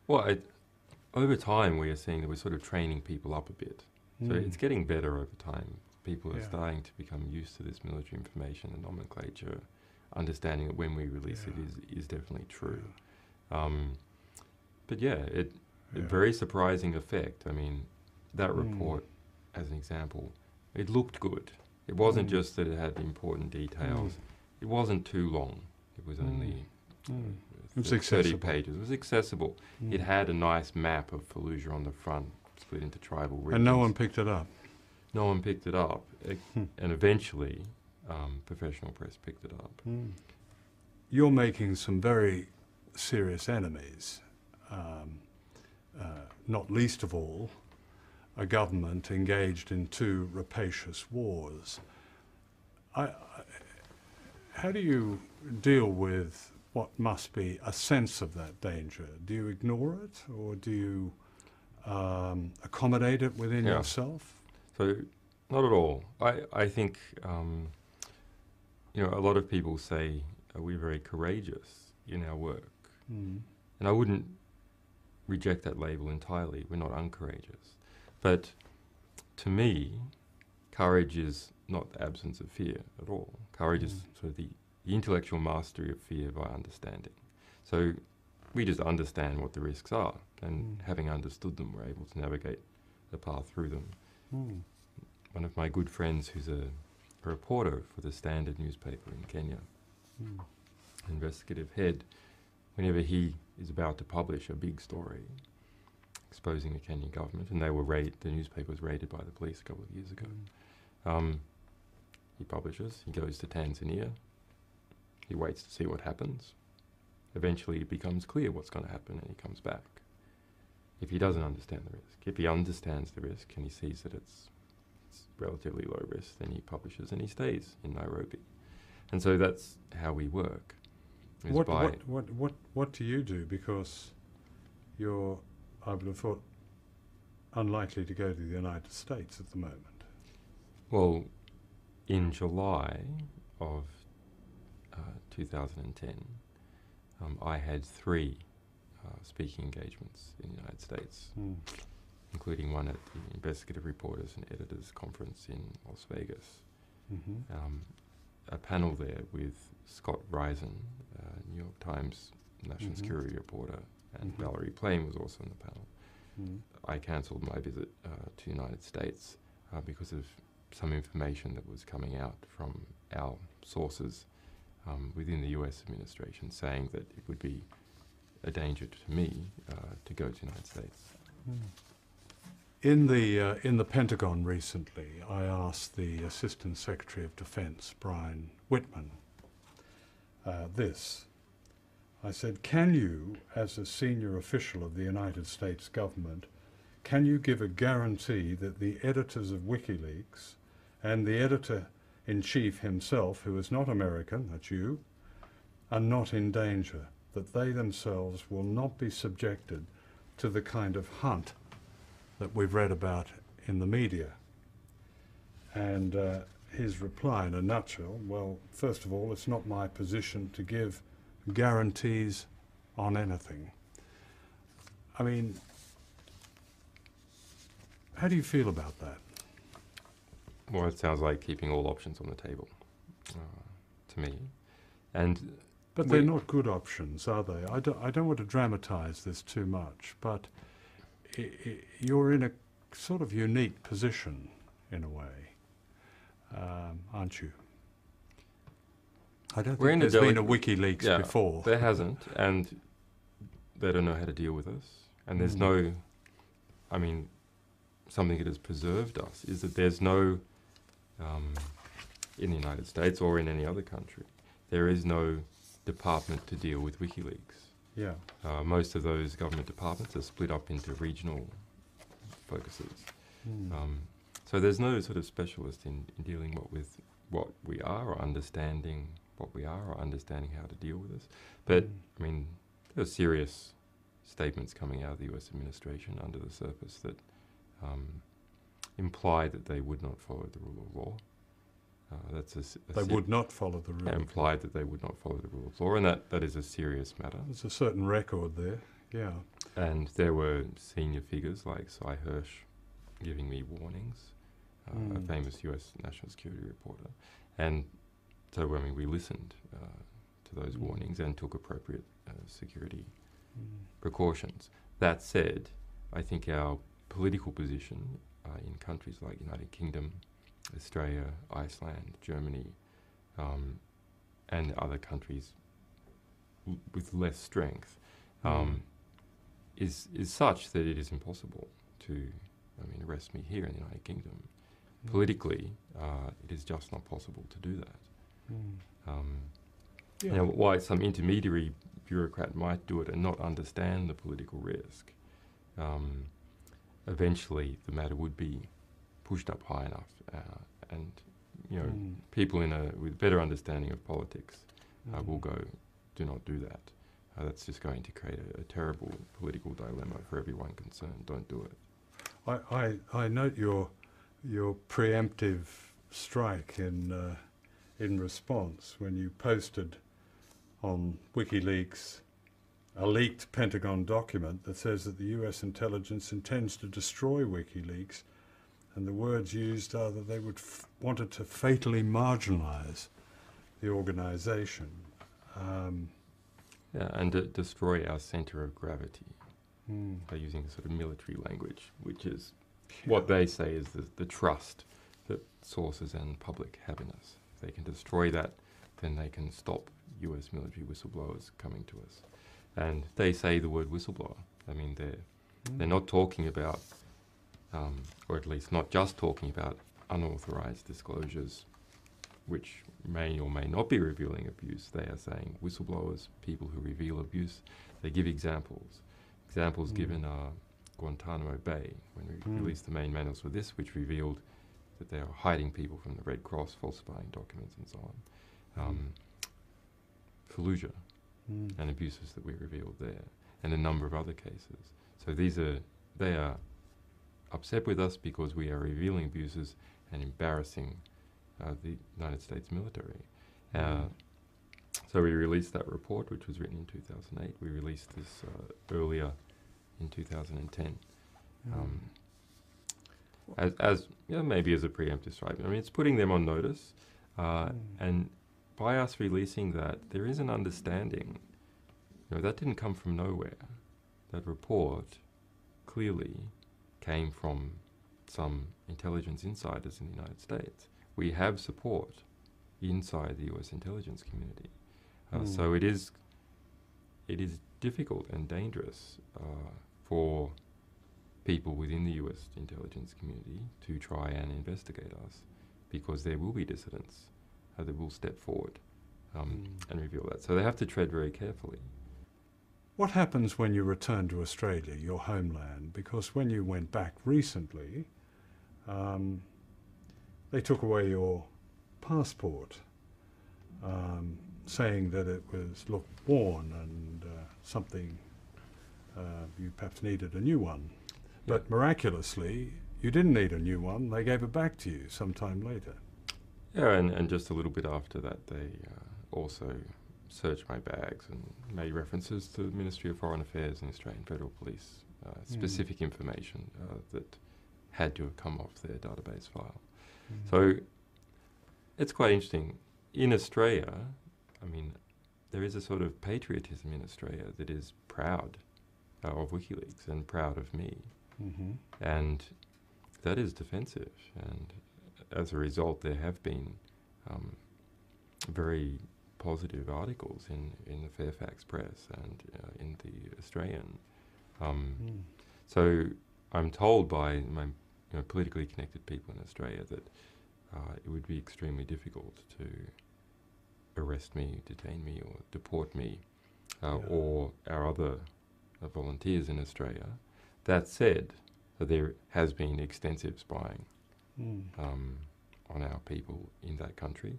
Well, over time we are seeing that we're sort of training people up a bit. So it's getting better over time. People are starting to become used to this military information and nomenclature, understanding that when we release it is definitely true. But a very surprising effect. I mean, that report, as an example, it looked good. It wasn't just that it had important details. It wasn't too long. It was only 30 pages. It was accessible. It had a nice map of Fallujah on the front, split into tribal regions. And no one picked it up? No one picked it up. And eventually, professional press picked it up. You're making some very serious enemies, not least of all a government engaged in 2 rapacious wars. How do you deal with what must be a sense of that danger? Do you ignore it, or do you accommodate it within yourself? So, not at all. I think, a lot of people say we're very courageous in our work. And I wouldn't reject that label entirely. We're not uncourageous. But to me, courage is not the absence of fear at all. Courage is sort of the intellectual mastery of fear by understanding. So we just understand what the risks are, and having understood them, we're able to navigate the path through them. One of my good friends who's a reporter for the Standard newspaper in Kenya, investigative head, whenever he is about to publish a big story exposing the Kenyan government, and the newspaper was raided by the police a couple of years ago, he publishes, he goes to Tanzania, he waits to see what happens. Eventually it becomes clear what's going to happen, and he comes back. If he doesn't understand the risk, if he understands the risk and he sees that it's relatively low risk, then he publishes and he stays in Nairobi. And so that's how we work. What do you do? Because you're, I would have thought, unlikely to go to the United States at the moment. Well, in July of 2010, I had 3 speaking engagements in the United States. including one at the Investigative Reporters and Editors Conference in Las Vegas. A panel there with Scott Risen, New York Times national security reporter, and Valerie Plame was also on the panel. I cancelled my visit to the United States because of some information that was coming out from our sources within the US administration saying that it would be a danger to me to go to the United States. In the Pentagon recently, I asked the Assistant Secretary of Defense, Brian Whitman, this. I said, can you, as a senior official of the United States government, can you give a guarantee that the editors of WikiLeaks and the editor-in-chief himself, who is not American, that's you, are not in danger, that they themselves will not be subjected to the kind of hunt that we've read about in the media? And his reply in a nutshell, well, first of all, it's not my position to give guarantees on anything. I mean, how do you feel about that? Well, it sounds like keeping all options on the table to me. But they're not good options, are they? I don't want to dramatise this too much, but you're in a sort of unique position in a way, aren't you? I don't think there's been a WikiLeaks before. There hasn't, and they don't know how to deal with us. And there's no, I mean, something that has preserved us is that there's no, in the United States or in any other country, there is no department to deal with WikiLeaks. Yeah. Most of those government departments are split up into regional focuses. So there's no sort of specialist in dealing with what we are or understanding what we are or understanding how to deal with this. But, I mean, there are serious statements coming out of the US administration under the surface that imply that they would not follow the rule of law. They would not follow the rule. Implied that they would not follow the rule of law, and that is a serious matter. There's a certain record there, yeah. And there were senior figures like Cy Hirsch giving me warnings, a famous US national security reporter. And so, I mean, we listened to those warnings and took appropriate security precautions. That said, I think our political position in countries like United Kingdom, Australia, Iceland, Germany, and other countries with less strength is such that it is impossible to, arrest me here in the United Kingdom. Politically, it is just not possible to do that. Now, why some intermediary bureaucrat might do it and not understand the political risk, eventually the matter would be pushed up high enough, and people with better understanding of politics will go, do not do that. That's just going to create a terrible political dilemma for everyone concerned. Don't do it. I note your preemptive strike in response when you posted on WikiLeaks a leaked Pentagon document that says that the US intelligence intends to destroy WikiLeaks, and the words used are that they would wanted to fatally marginalize the organization. And destroy our center of gravity by using the sort of military language, which is what they say is the trust that sources and public have in us. If they can destroy that, then they can stop US military whistleblowers coming to us. And they say the word whistleblower. I mean, they're not talking about, or at least not just talking about unauthorized disclosures, which may or may not be revealing abuse. They are saying whistleblowers, people who reveal abuse. They give examples. Examples given are Guantanamo Bay, when we released the main manuals for this, which revealed that they are hiding people from the Red Cross, falsifying documents and so on. Fallujah and abuses that we revealed there, and a number of other cases. So they are upset with us because we are revealing abuses and embarrassing the United States military. So we released that report, which was written in 2008. We released this earlier in 2010. as maybe as a preemptive strike. I mean, it's putting them on notice, and by us releasing that, there is an understanding. That didn't come from nowhere. That report clearly came from some intelligence insiders in the United States. We have support inside the US intelligence community. So it is difficult and dangerous for people within the US intelligence community to try and investigate us, because there will be dissidents that will step forward and reveal that. So they have to tread very carefully. What happens when you return to Australia, your homeland? Because when you went back recently, they took away your passport, saying that it looked worn and something you perhaps needed a new one. But miraculously, you didn't need a new one. They gave it back to you sometime later. Yeah, and just a little bit after that, they also searched my bags and made references to the Ministry of Foreign Affairs and Australian Federal Police, specific information that had to have come off their database file. So it's quite interesting. In Australia, I mean, there is a sort of patriotism in Australia that is proud of WikiLeaks and proud of me. And that is defensive. And as a result, there have been very positive articles in the Fairfax Press and in the Australian. So I'm told by my politically connected people in Australia that it would be extremely difficult to arrest me, detain me, or deport me, or our other volunteers in Australia. That said, there has been extensive spying on our people in that country,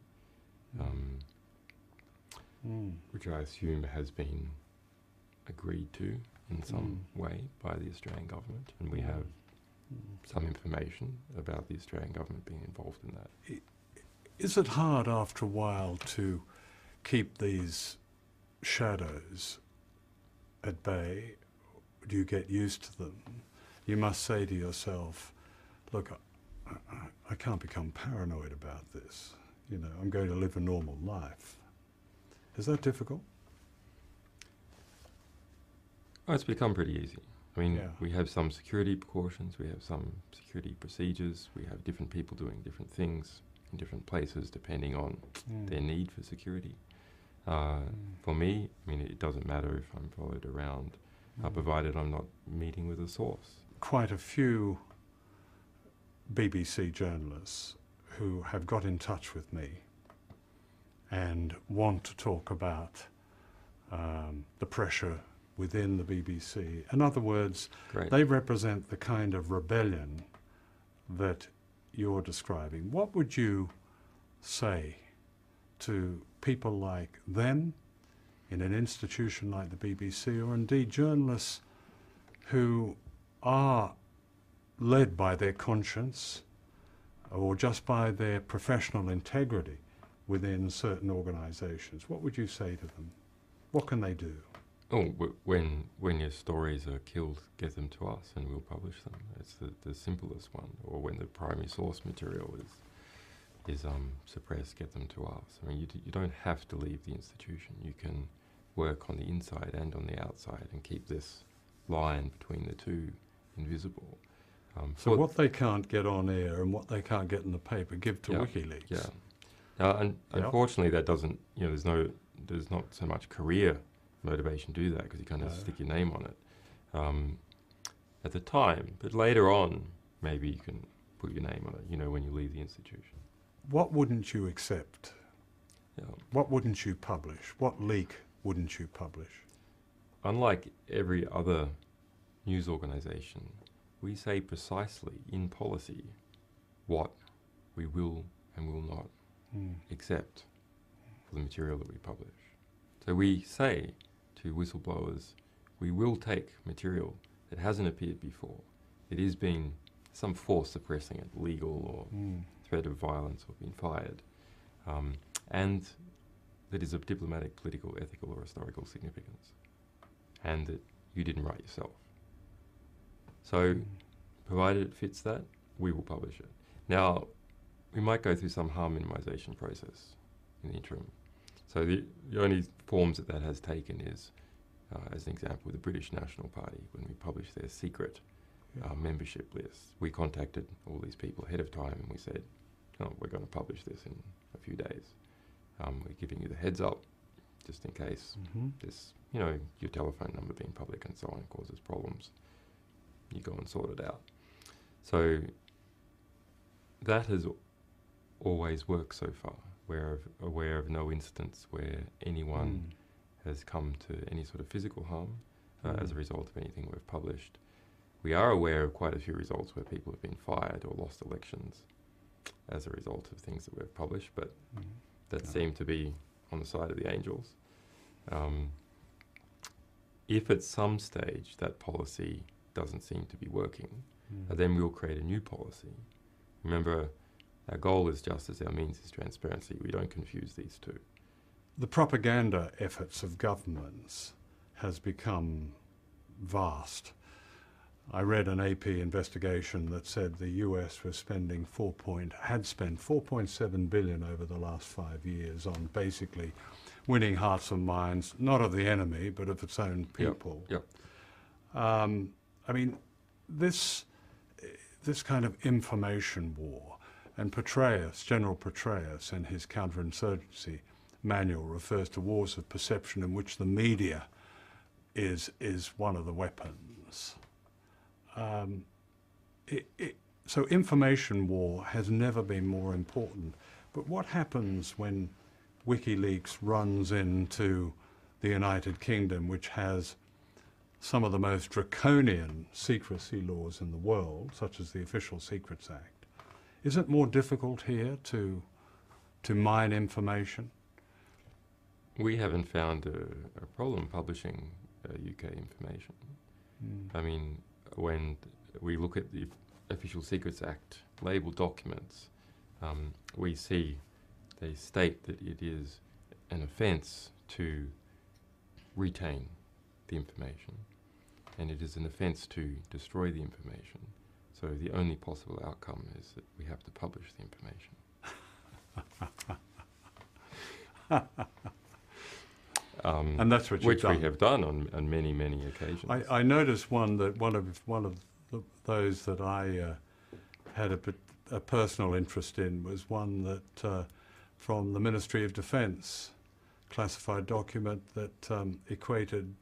which I assume has been agreed to in some way by the Australian government, and we have some information about the Australian government being involved in that. Is it hard after a while to keep these shadows at bay? Do you get used to them? You must say to yourself, look, I can't become paranoid about this. I'm going to live a normal life. Is that difficult? Oh, it's become pretty easy. I mean, we have some security precautions, we have some security procedures, we have different people doing different things in different places depending on their need for security. For me, I mean, it doesn't matter if I'm followed around, provided I'm not meeting with a source. Quite a few BBC journalists who have got in touch with me and want to talk about the pressure within the BBC. In other words, they represent the kind of rebellion that you're describing. What would you say to people like them in an institution like the BBC, or indeed journalists who are led by their conscience or just by their professional integrity within certain organisations? What would you say to them? What can they do? Oh, when your stories are killed, get them to us and we'll publish them. It's the simplest one. Or when the primary source material is suppressed, get them to us. I mean, you don't have to leave the institution. You can work on the inside and on the outside and keep this line between the two invisible. So what they can't get on air and what they can't get in the paper, give to WikiLeaks. Yeah. Now, unfortunately, that doesn't. There's not so much career motivation to do that because you kind of stick your name on it at the time. But later on, maybe you can put your name on it. When you leave the institution. What wouldn't you accept? Yeah. What wouldn't you publish? What leak wouldn't you publish? Unlike every other news organisation, we say precisely in policy what we will and will not accept for the material that we publish. So we say to whistleblowers, we will take material that hasn't appeared before. It is being some force suppressing it, legal or threat of violence or being fired, and that is of diplomatic, political, ethical or historical significance, and that you didn't write yourself. So, provided it fits that, we will publish it. Now, we might go through some harm minimisation process in the interim. So the only forms that has taken is, as an example, the British National Party, when we published their secret membership list. We contacted all these people ahead of time and we said, oh, we're going to publish this in a few days. We're giving you the heads up, just in case this, your telephone number being public and so on causes problems. You go and sort it out. So that has always worked so far. We're aware of no instance where anyone has come to any sort of physical harm as a result of anything we've published. We are aware of quite a few results where people have been fired or lost elections as a result of things that we've published, but that seem to be on the side of the angels. If at some stage that policy doesn't seem to be working, then we'll create a new policy. Remember, our goal is justice, our means is transparency. We don't confuse these two. The propaganda efforts of governments has become vast. I read an AP investigation that said the US was had spent 4.7 billion over the last 5 years on basically winning hearts and minds, not of the enemy, but of its own people. Yep. I mean, this kind of information war, and General Petraeus in his counterinsurgency manual refers to wars of perception in which the media is one of the weapons. So information war has never been more important. But what happens when WikiLeaks runs into the United Kingdom, which has some of the most draconian secrecy laws in the world, such as the Official Secrets Act? Is it more difficult here to mine information? We haven't found a problem publishing UK information. I mean, when we look at the Official Secrets Act labelled documents, we see they state that it is an offence to retain the information, and it is an offence to destroy the information. So the only possible outcome is that we have to publish the information. And that's what you've done. Which we have done on many, many occasions. I noticed one of those that I had a personal interest in was one that from the Ministry of Defence, classified document that equated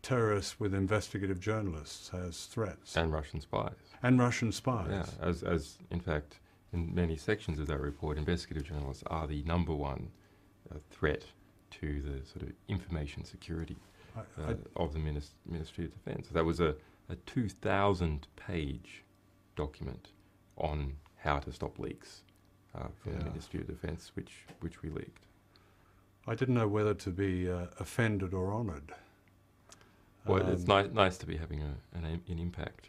terrorists with investigative journalists as threats. And Russian spies. And Russian spies. Yeah, as in fact, in many sections of that report, investigative journalists are the number one threat to the sort of information security of the Ministry of Defence. That was a 2,000-page document on how to stop leaks from the Ministry of Defence, which we leaked. I didn't know whether to be offended or honoured. Well, it's nice to be having an impact.